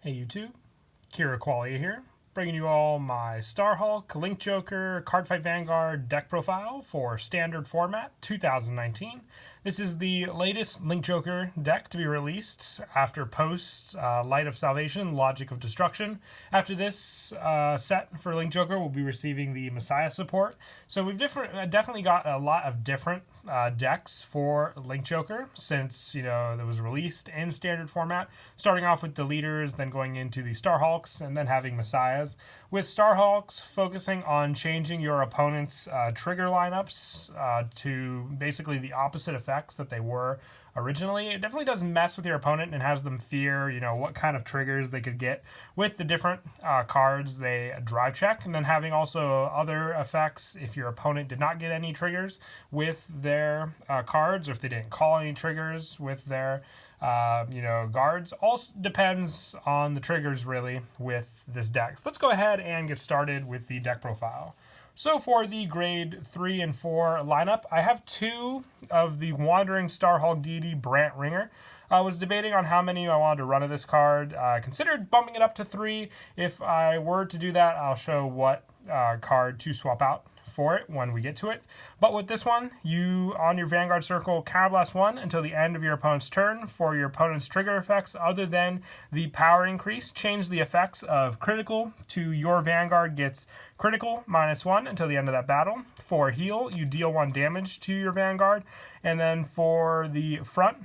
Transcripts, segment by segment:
Hey YouTube, Kira Qualia here, bringing you all my Starhulk, Link Joker, Cardfight Vanguard deck profile for Standard Format 2019. This is the latest Link Joker deck to be released after post Light of Salvation, Logic of Destruction. After this set for Link Joker, we'll be receiving the Messiah support. So we've definitely got a lot of different decks for Link Joker since, that was released in Standard Format, starting off with the leaders, then going into the Starhulks, and then having Messiahs. With Starhulks focusing on changing your opponent's trigger lineups to basically the opposite effects that they were originally. It definitely does mess with your opponent and has them fear, what kind of triggers they could get with the different cards they drive check, and then having also other effects if your opponent did not get any triggers with their cards, or if they didn't call any triggers with their guards. Also depends on the triggers really with this deck. So let's go ahead and get started with the deck profile. So for the grade 3 and 4 lineup, I have two of the Wandering Starhulk Deity Brant Ringer. I was debating on how many I wanted to run of this card. I considered bumping it up to 3. If I were to do that, I'll show what card to swap out for it when we get to it. But with this one, you on your Vanguard circle counterblast 1 until the end of your opponent's turn for your opponent's trigger effects other than the power increase. Change the effects of critical to your Vanguard gets critical -1 until the end of that battle. For heal, you deal 1 damage to your Vanguard. And then for the front,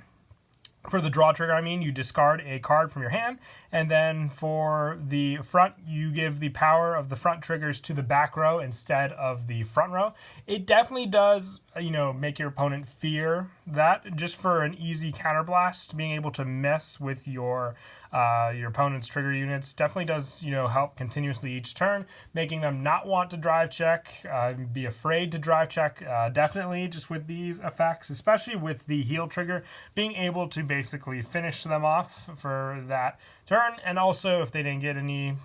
for the draw trigger, you discard a card from your hand. And then for the front, you give the power of the front triggers to the back row instead of the front row. It definitely does, make your opponent fear that, just for an easy counterblast. Being able to mess with your opponent's trigger units definitely does, help continuously each turn, making them not want to drive check, be afraid to drive check. Definitely just with these effects, especially with the heal trigger, being able to basically finish them off for that turn. And also if they didn't get any,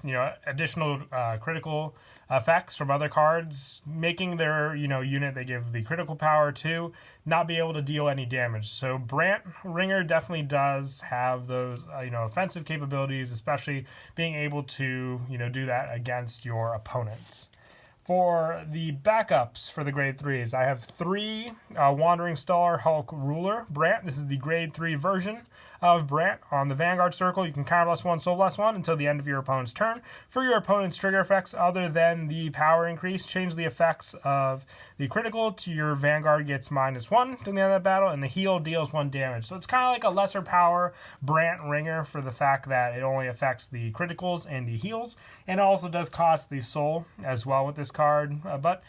additional critical effects from other cards, making their, unit they give the critical power to not be able to deal any damage. So Brant Ringer definitely does have those, offensive capabilities, especially being able to, do that against your opponents. For the backups for the grade 3s, I have 3 Wandering Starhulk Ruler Brant. This is the grade 3 version of Brant. On the Vanguard circle, you can counterblast 1, soul blast 1 until the end of your opponent's turn. For your opponent's trigger effects other than the power increase, change the effects of the critical to your Vanguard gets -1 to the end of the battle, and the heal deals 1 damage. So it's kind of like a lesser power Brant Ringer for the fact that it only affects the criticals and the heals, and it also does cost the soul as well with this card, but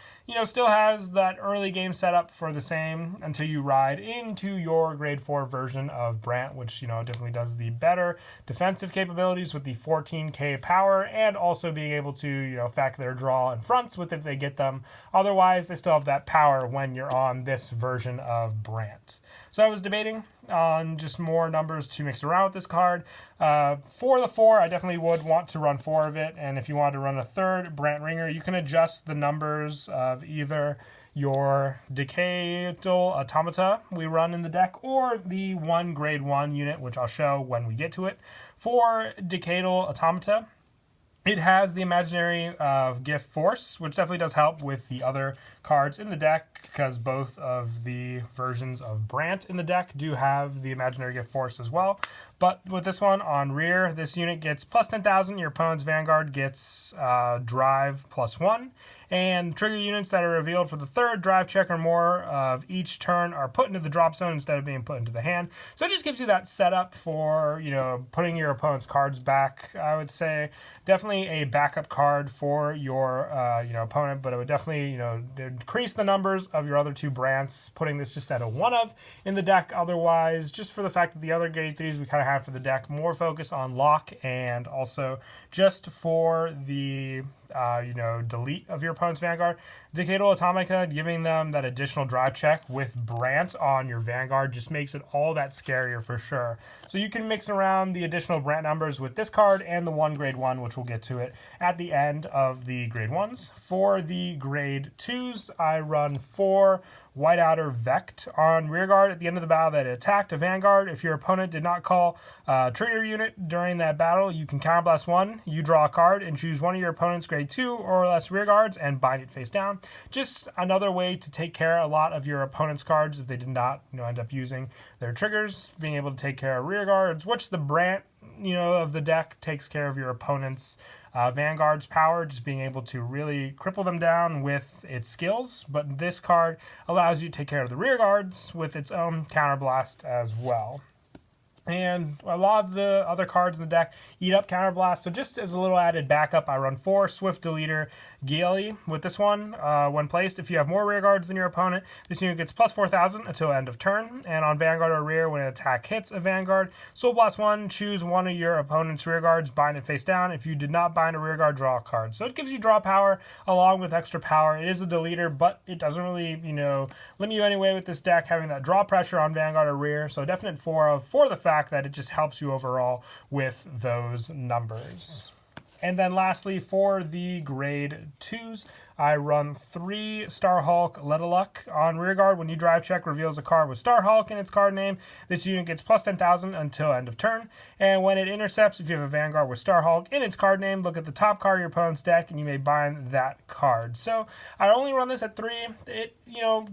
still has that early game setup for the same until you ride into your grade 4 version of Brant, which definitely does the better defensive capabilities with the 14k power, and also being able to affect their draw and fronts with if they get them. Otherwise, they still have that power when you're on this version of Brant. So I was debating on just more numbers to mix around with this card. For the 4, I definitely would want to run 4 of it, and if you wanted to run a third Brant Ringer, you can adjust the numbers of either your Decadal Automata we run in the deck, or the 1 grade 1 unit, which I'll show when we get to it. For Decadal Automata, it has the imaginary gift force, which definitely does help with the other cards in the deck, because both of the versions of Brant in the deck do have the imaginary gift force as well. But with this one on rear, this unit gets plus 10,000. Your opponent's Vanguard gets drive +1. And trigger units that are revealed for the 3rd drive check or more of each turn are put into the drop zone instead of being put into the hand. So it just gives you that setup for, putting your opponent's cards back. I would say definitely a backup card for your, opponent, but it would definitely, decrease the numbers of your other 2 Brants, putting this just at a 1 of in the deck. Otherwise, just for the fact that the other grade 3s we kind of have for the deck, more focus on lock, and also just for the delete of your opponent's Vanguard. Decadal Automata, giving them that additional drive check with Brant on your Vanguard just makes it all that scarier for sure. So you can mix around the additional Brant numbers with this card and the 1 grade 1, which we'll get to it at the end of the grade 1s. For the grade 2s, I run 4 White Outer Vect. On rearguard at the end of the battle that it attacked a Vanguard, if your opponent did not call trigger unit during that battle, you can counterblast 1, you draw a card, and choose one of your opponent's grade 2 or less rearguards and bind it face down. Just another way to take care of a lot of your opponent's cards if they did not end up using their triggers, being able to take care of rearguards, which the Brant of the deck takes care of your opponent's Vanguard's power, just being able to really cripple them down with its skills. But this card allows you to take care of the rearguards with its own counterblast as well. And a lot of the other cards in the deck eat up counterblast. So just as a little added backup, I run 4 Swift Deleter Gilly with this one. When placed, if you have more rearguards than your opponent, this unit gets plus 4,000 until end of turn. And on Vanguard or rear, when an attack hits a Vanguard, Soul Blast 1, choose one of your opponent's rearguards, bind it face down. If you did not bind a rearguard, draw a card. So it gives you draw power along with extra power. It is a deleter, but it doesn't really, limit you anyway with this deck, having that draw pressure on Vanguard or rear. So a definite 4 for the fact that it just helps you overall with those numbers. And then lastly, for the grade 2s, I run 3 Starhulk Let a Luck. On rearguard, when you drive check reveals a card with Starhulk in its card name, this unit gets plus 10,000 until end of turn. And when it intercepts, if you have a Vanguard with Starhulk in its card name, look at the top card of your opponent's deck and you may bind that card. So I only run this at 3. It,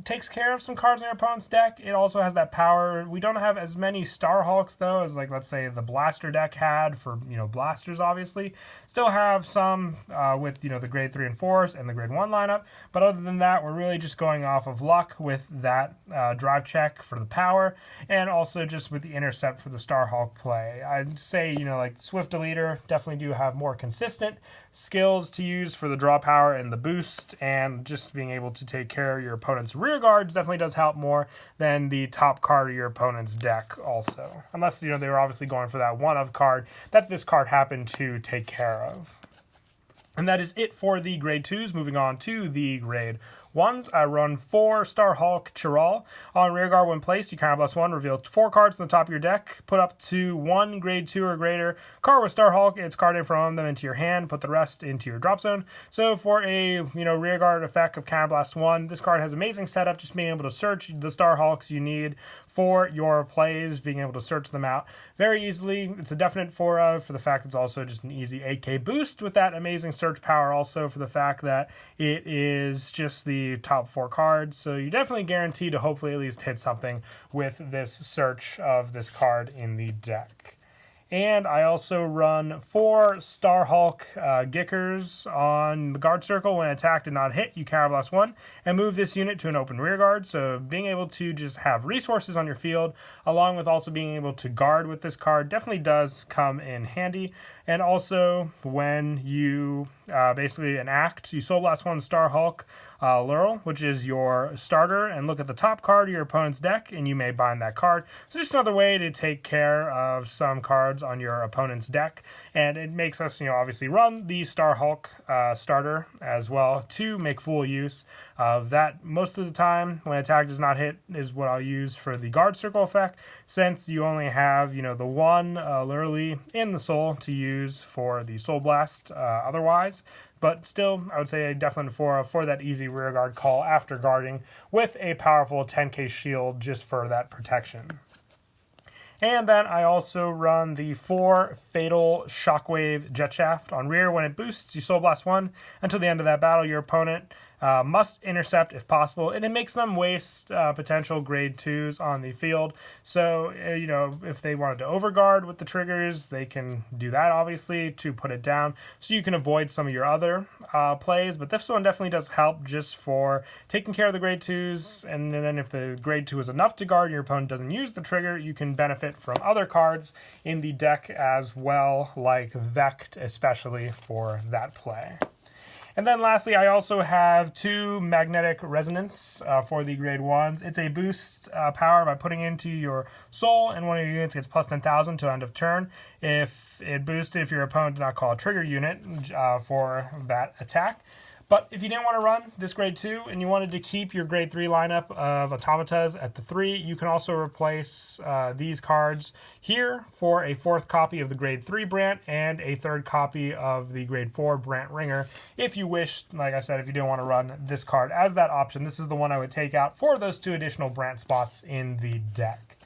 takes care of some cards in your opponent's deck. It also has that power. We don't have as many Starhulks though as, like, let's say the Blaster deck had for, blasters obviously. Still have some with, the grade 3 and 4s and the grade 1 lineup, but other than that, we're really just going off of luck with that drive check for the power, and also just with the intercept for the Starhulk play. I'd say, like Swift Deleter definitely do have more consistent skills to use for the draw power and the boost, and just being able to take care of your opponent's rear guards definitely does help more than the top card of your opponent's deck also. Unless, they were obviously going for that one-of card that this card happened to take care of. And that is it for the grade 2s. Moving on to the grade 1s, I run 4 Starhulk Chiral. On rearguard, when placed, you counterblast 1, reveal 4 cards from the top of your deck, put up to 1 grade 2 or greater card with Starhulk, its card name from them into your hand, put the rest into your drop zone. So for a rearguard effect of counterblast 1, this card has amazing setup, just being able to search the Starhulks you need for your plays, being able to search them out very easily. It's a definite 4 for the fact it's also just an easy 8k boost with that amazing search power, also for the fact that it is just the top 4 cards. So you definitely guarantee to hopefully at least hit something with this search of this card in the deck. And I also run 4 Starhulk Gickers. On the guard circle. When attack did not hit, you counterblast 1 and move this unit to an open rear guard. So being able to just have resources on your field, along with also being able to guard with this card, definitely does come in handy. And also, when you basically enact, you Soul Blast 1 Starhulk Lurl, which is your starter, and look at the top card of your opponent's deck, and you may bind that card. So just another way to take care of some cards on your opponent's deck. And it makes us, obviously run the Starhulk starter as well to make full use of that. Most of the time, when attack does not hit, is what I'll use for the guard circle effect, since you only have, the one Lurly in the soul to use for the Soul Blast otherwise. But still, I would say a definite 4 for that easy rearguard call after guarding with a powerful 10k shield just for that protection. And then I also run the 4 Fatal Shockwave Jet Shaft. On rear, when it boosts, you Soul Blast 1 until the end of that battle. Your opponent must intercept if possible, and it makes them waste potential grade 2s on the field. So, if they wanted to overguard with the triggers, they can do that, obviously, to put it down, so you can avoid some of your other plays. But this one definitely does help just for taking care of the grade 2s, and then if the grade 2 is enough to guard, your opponent doesn't use the trigger, you can benefit from other cards in the deck as well, like Vect, especially for that play. And then lastly, I also have 2 Magnetic Resonance for the grade 1s. It's a boost power by putting into your soul, and one of your units gets plus 10,000 to end of turn. If it boosted, if your opponent did not call a trigger unit for that attack. But if you didn't want to run this grade 2 and you wanted to keep your grade 3 lineup of automatas at the 3, you can also replace these cards here for a 4th copy of the grade 3 Brant and a 3rd copy of the grade 4 Brant Ringer. If you wished, like I said, if you didn't want to run this card as that option, this is the one I would take out for those 2 additional Brant spots in the deck.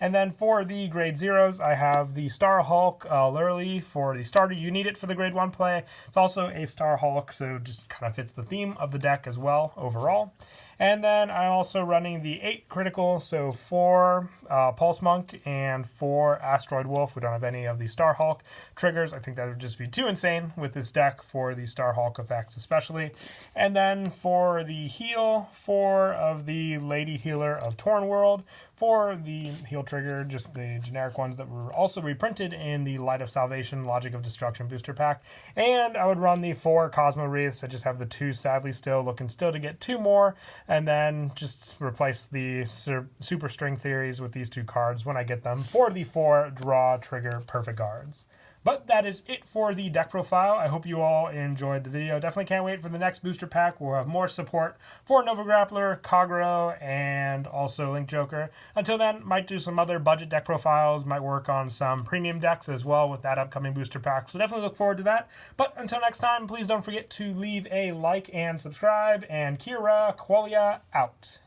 And then for the grade 0s, I have the Starhulk literally for the starter. You need it for the grade 1 play. It's also a Starhulk, so it just kind of fits the theme of the deck as well overall. And then I'm also running the 8 critical, so 4 Pulse Monk and 4 Asteroid Wolf. We don't have any of the Starhulk triggers. I think that would just be too insane with this deck for the Starhulk effects especially. And then for the heal, 4 of the Lady Healer of Torn World. For the heal trigger, just the generic ones that were also reprinted in the Light of Salvation, Logic of Destruction booster pack. And I would run the 4 Cosmo Wreaths. I just have the 2 sadly still, looking still to get 2 more. And then just replace the Super String Theories with these 2 cards when I get them for the 4 draw trigger perfect guards. But that is it for the deck profile. I hope you all enjoyed the video. Definitely can't wait for the next booster pack. We'll have more support for Nova Grappler, Kagero, and also Link Joker. Until then, might do some other budget deck profiles, might work on some premium decks as well with that upcoming booster pack. So definitely look forward to that. But until next time, please don't forget to leave a like and subscribe. And Kira Qualia out.